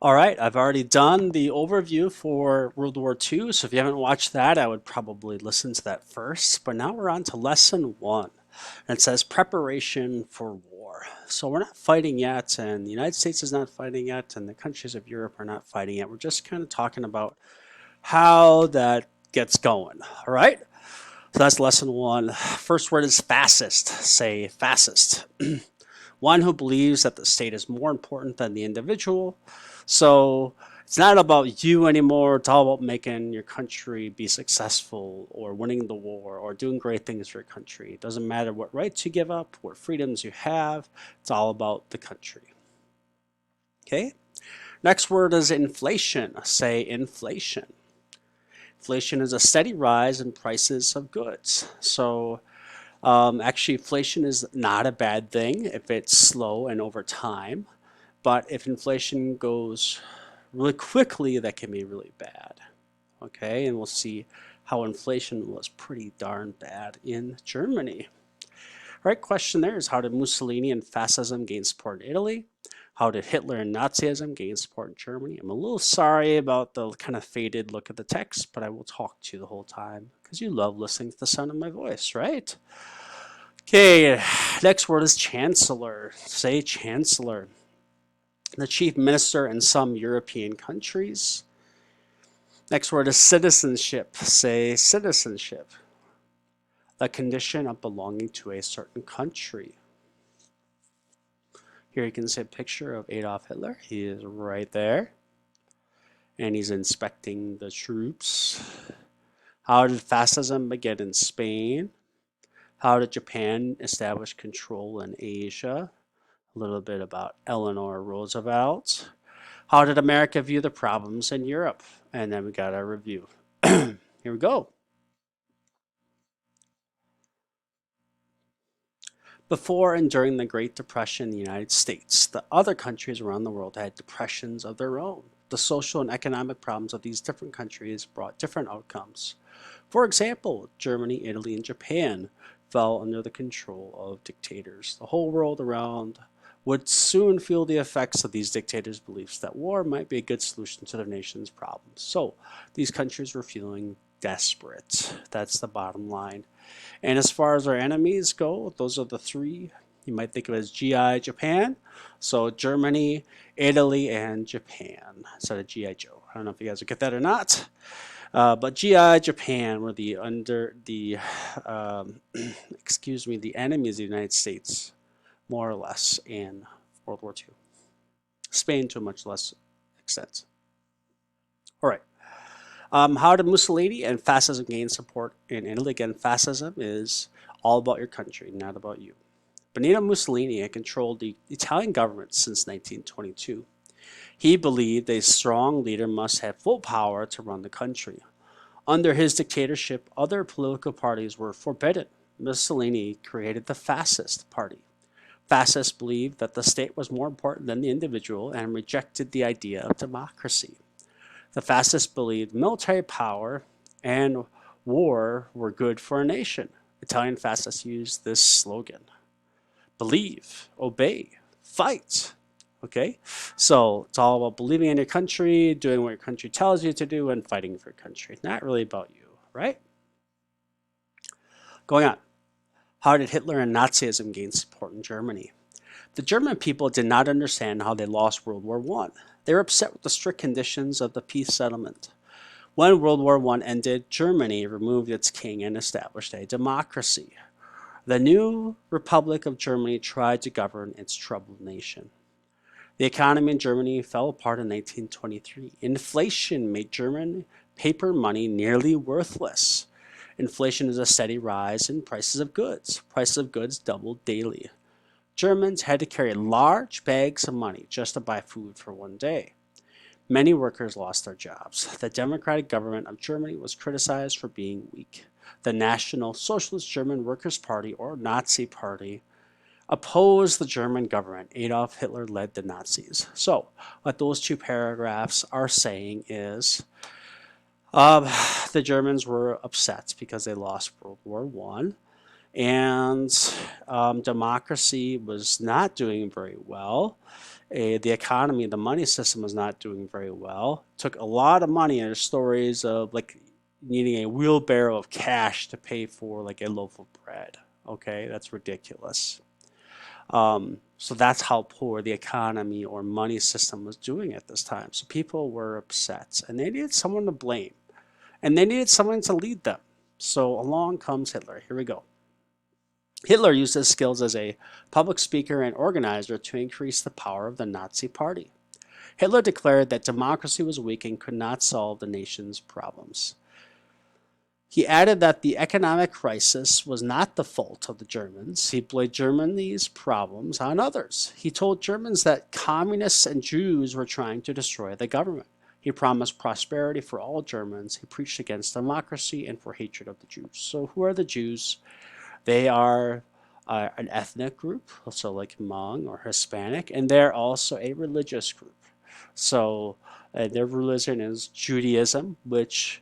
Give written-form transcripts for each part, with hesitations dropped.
All right, I've already done the overview for World War II, so if you haven't watched that, I would probably listen to that first. But now we're on to lesson one, and it says preparation for war. So we're not fighting yet, and the United States is not fighting yet, and the countries of Europe are not fighting yet. We're just kind of talking about how that gets going. All right, so that's lesson one. First word is fascist. Say fascist. One who believes that the state is more important than the individual. So it's not about you anymore. It's all about making your country be successful or winning the war or doing great things for your country. It doesn't matter what rights you give up, what freedoms you have. It's all about the country. Okay? Next word is inflation. Say inflation. Inflation is a steady rise in prices of goods. So actually, inflation is not a bad thing if it's slow and over time. But if inflation goes really quickly, that can be really bad. Okay, and we'll see how inflation was pretty darn bad in Germany. All right, question there is how did Mussolini and Fascism gain support in Italy? How did Hitler and Nazism gain support in Germany? I'm a little sorry about the kind of faded look at the text, but I will talk to you the whole time because you love listening to the sound of my voice, right? Okay, next word is chancellor. Say chancellor. The chief minister in some European countries. Next word is citizenship. Say citizenship. The condition of belonging to a certain country. Here you can see a picture of Adolf Hitler. He is right there. And he's inspecting the troops. How did fascism begin in Spain? How did Japan establish control in Asia? A little bit about Eleanor Roosevelt. How did America view the problems in Europe? And then we got our review. Here we go. Before and during the Great Depression in the United States, the other countries around the world had depressions of their own. The social and economic problems of these different countries brought different outcomes. For example, Germany, Italy, and Japan fell under the control of dictators. The whole world around would soon feel the effects of these dictators' beliefs that war might be a good solution to their nation's problems. So these countries were feeling desperate. That's the bottom line. And as far as our enemies go, those are the three you might think of as GI Japan. So Germany, Italy, and Japan instead of GI Joe. I don't know if you guys will get that or not. But GI Japan were the excuse me, the enemies of the United States, more or less, in World War II. Spain to a much less extent. All right. How did Mussolini and fascism gain support in Italy? Again, fascism is all about your country, not about you. Benito Mussolini had controlled the Italian government since 1922. He believed a strong leader must have full power to run the country. Under his dictatorship, other political parties were forbidden. Mussolini created the Fascist Party. Fascists believed that the state was more important than the individual and rejected the idea of democracy. The fascists believed military power and war were good for a nation. Italian fascists used this slogan: believe, obey, fight. Okay? So it's all about believing in your country, doing what your country tells you to do, and fighting for your country. Not really about you, right? Going on. How did Hitler and Nazism gain support in Germany? The German people did not understand how they lost World War I. They were upset with the strict conditions of the peace settlement. When World War I ended, Germany removed its king and established a democracy. The new Republic of Germany tried to govern its troubled nation. The economy in Germany fell apart in 1923. Inflation made German paper money nearly worthless. Inflation is a steady rise in prices of goods. Prices of goods doubled daily. Germans had to carry large bags of money just to buy food for one day. Many workers lost their jobs. The democratic government of Germany was criticized for being weak. The National Socialist German Workers' Party, or Nazi Party, opposed the German government. Adolf Hitler led the Nazis. So, what those two paragraphs are saying is the Germans were upset because they lost World War I, and democracy was not doing very well, The economy, the money system was not doing very well. Took a lot of money, and there's stories of like needing a wheelbarrow of cash to pay for like a loaf of bread. Okay, that's ridiculous. So that's how poor the economy or money system was doing at this time. So people were upset and they needed someone to blame and they needed someone to lead them. So along comes Hitler. Here we go. Hitler used his skills as a public speaker and organizer to increase the power of the Nazi Party. Hitler declared that democracy was weak and could not solve the nation's problems. He added that the economic crisis was not the fault of the Germans. He blamed Germany's problems on others. He told Germans that communists and Jews were trying to destroy the government. He promised prosperity for all Germans. He preached against democracy and for hatred of the Jews. So who are the Jews? They are an ethnic group, so like Hmong or Hispanic, and they're also a religious group. So their religion is Judaism, which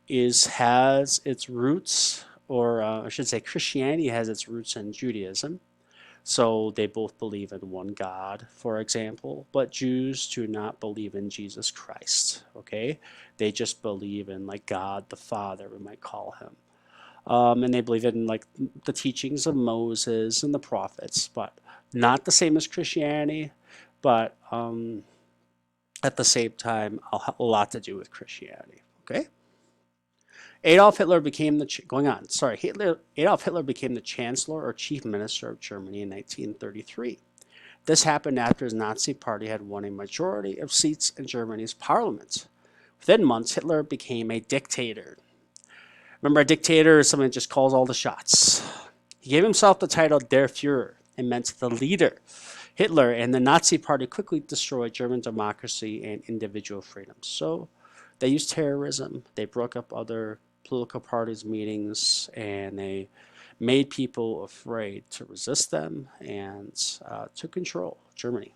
has its roots, or I should say Christianity has its roots in Judaism. So they both believe in one God, for example, but Jews do not believe in Jesus Christ, okay? They just believe in like God the Father, we might call him. And they believe in like the teachings of Moses and the prophets, but not the same as Christianity, but at the same time, a lot to do with Christianity, okay? Adolf Hitler became Adolf Hitler became the Chancellor or Chief Minister of Germany in 1933. This happened after his Nazi Party had won a majority of seats in Germany's parliament. Within months, Hitler became a dictator. Remember, a dictator is someone that just calls all the shots. He gave himself the title Der Führer. It meant the leader. Hitler and the Nazi Party quickly destroyed German democracy and individual freedoms. So they used terrorism. They broke up other political parties' meetings, and they made people afraid to resist them and to control Germany.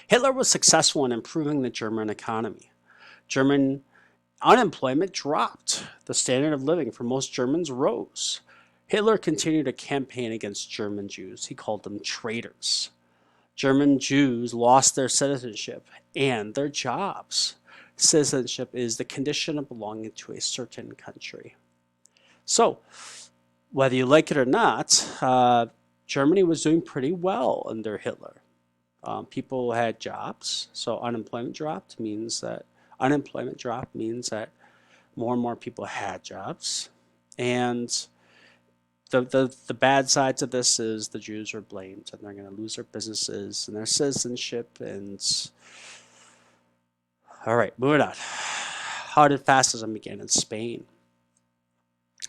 Hitler was successful in improving the German economy. German unemployment dropped. The standard of living for most Germans rose. Hitler continued to campaign against German Jews. He called them traitors. German Jews lost their citizenship and their jobs. Citizenship is the condition of belonging to a certain country. So, whether you like it or not, Germany was doing pretty well under Hitler. People had jobs, so unemployment dropped means that more and more people had jobs. And the bad sides of this is the Jews are blamed and they're going to lose their businesses and their citizenship. And all right, moving on. How did fascism begin in Spain?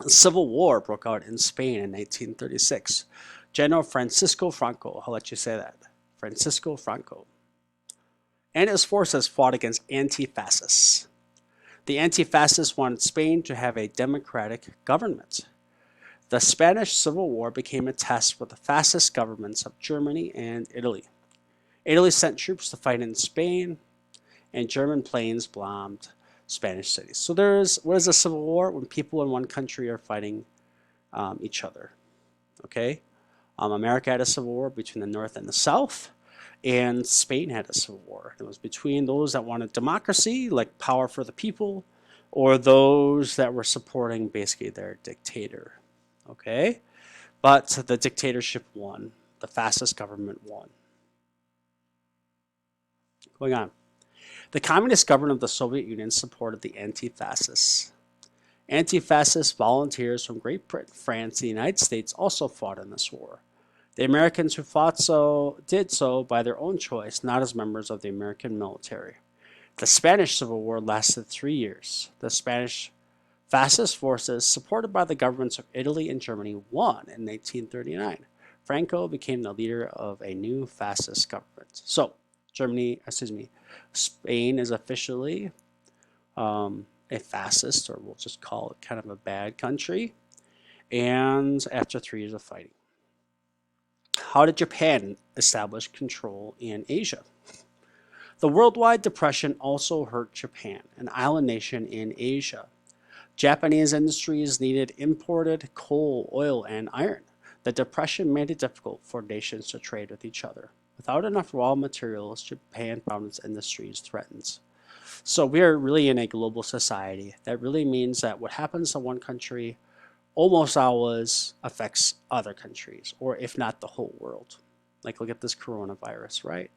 A civil war broke out in Spain in 1936. General Francisco Franco, I'll let you say that, Francisco Franco, and his forces fought against anti-fascists. The anti-fascists wanted Spain to have a democratic government. The Spanish Civil War became a test for the fascist governments of Germany and Italy. Italy sent troops to fight in Spain, and German planes bombed Spanish cities. So what is a civil war? When people in one country are fighting each other. Okay? America had a civil war between the North and the South, and Spain had a civil war. It was between those that wanted democracy, like power for the people, or those that were supporting basically their dictator. Okay? But the dictatorship won. The fascist government won. Going on. The communist government of the Soviet Union supported the anti-fascists. Anti-fascist volunteers from Great Britain, France, and the United States also fought in this war. The Americans who fought did so by their own choice, not as members of the American military. The Spanish Civil War lasted 3 years. The Spanish fascist forces, supported by the governments of Italy and Germany, won in 1839. Franco became the leader of a new fascist government. So, Spain is officially a fascist, or we'll just call it kind of a bad country, and after 3 years of fighting. How did Japan establish control in Asia? The Worldwide Depression also hurt Japan, an island nation in Asia. Japanese industries needed imported coal, oil, and iron. The Depression made it difficult for nations to trade with each other. Without enough raw materials, Japan found its industries threatened. So we're really in a global society. That really means that what happens to one country almost always affects other countries, or if not the whole world. Like look at this coronavirus, right?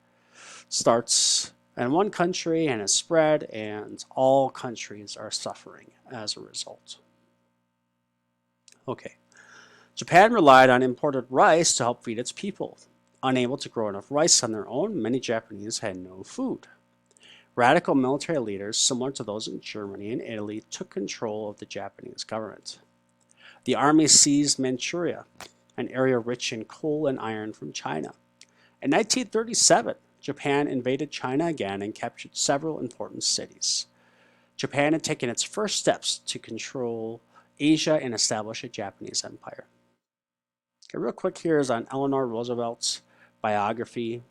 Starts in one country and is spread, and all countries are suffering as a result. Okay. Japan relied on imported rice to help feed its people. Unable to grow enough rice on their own, many Japanese had no food. Radical military leaders, similar to those in Germany and Italy, took control of the Japanese government. The army seized Manchuria, an area rich in coal and iron from China. In 1937, Japan invaded China again and captured several important cities. Japan had taken its first steps to control Asia and establish a Japanese empire. Okay, real quick here is on Eleanor Roosevelt's biography.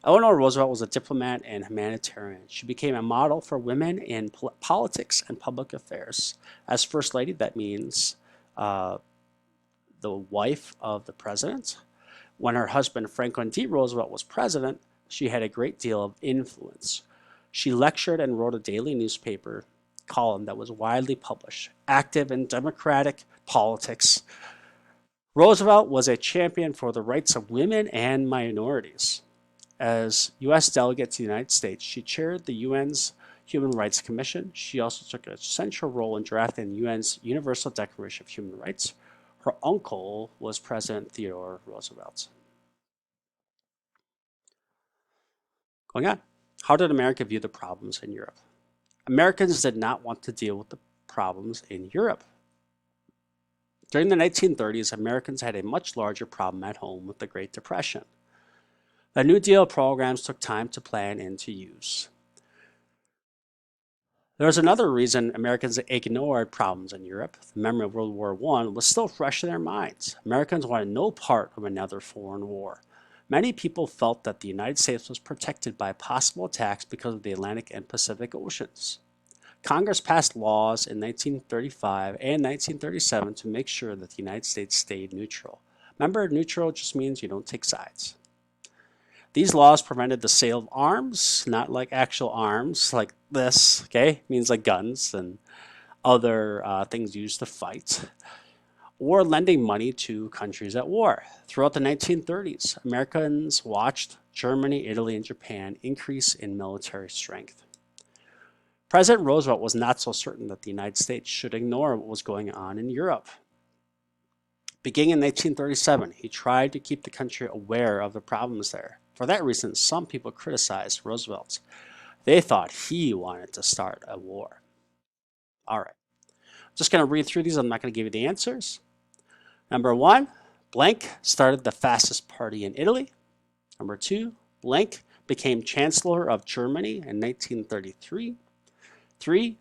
Eleanor Roosevelt was a diplomat and humanitarian. She became a model for women in politics and public affairs. As First Lady, that means uh, the wife of the president. When her husband, Franklin D. Roosevelt, was president, she had a great deal of influence. She lectured and wrote a daily newspaper column that was widely published. Active in democratic politics, Roosevelt was a champion for the rights of women and minorities. As U.S. delegate to the United States, she chaired the UN's Human Rights Commission. She also took a central role in drafting the UN's Universal Declaration of Human Rights. Her uncle was President Theodore Roosevelt. Going on. How did America view the problems in Europe? Americans did not want to deal with the problems in Europe. During the 1930s, Americans had a much larger problem at home with the Great Depression. The New Deal programs took time to plan and to use. There was another reason Americans ignored problems in Europe. The memory of World War I was still fresh in their minds. Americans wanted no part of another foreign war. Many people felt that the United States was protected by possible attacks because of the Atlantic and Pacific Oceans. Congress passed laws in 1935 and 1937 to make sure that the United States stayed neutral. Remember, neutral just means you don't take sides. These laws prevented the sale of arms, not like actual arms, like this, okay? It means like guns and other things used to fight, or lending money to countries at war. Throughout the 1930s, Americans watched Germany, Italy, and Japan increase in military strength. President Roosevelt was not so certain that the United States should ignore what was going on in Europe. Beginning in 1937, he tried to keep the country aware of the problems there. For that reason, some people criticized Roosevelt. They thought he wanted to start a war. All right. Just going to read through these. I'm not going to give you the answers. Number 1, blank started the fascist party in Italy. Number 2, blank became Chancellor of Germany in 1933. 3,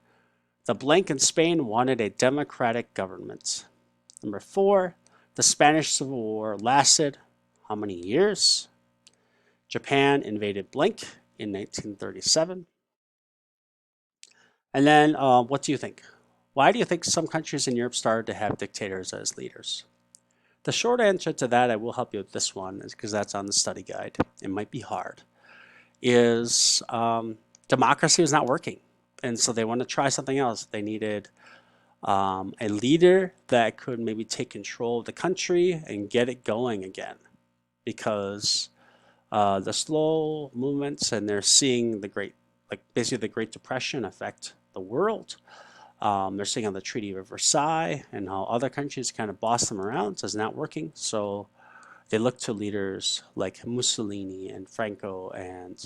the blank in Spain wanted a democratic government. Number 4, the Spanish Civil War lasted how many years? Japan invaded blank in 1937. And then what do you think? Why do you think some countries in Europe started to have dictators as leaders? The short answer to that, I will help you with this one, is because that's on the study guide. It might be hard. Is democracy was not working, and so they wanted to try something else. They needed a leader that could maybe take control of the country and get it going again, because the slow movements, and they're seeing basically the Great Depression affect the world. They're seeing on the Treaty of Versailles and how other countries kind of boss them around. So it's not working. So they look to leaders like Mussolini and Franco and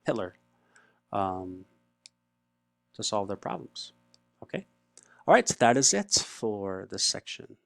Hitler um, to solve their problems. Okay. All right. So that is it for this section.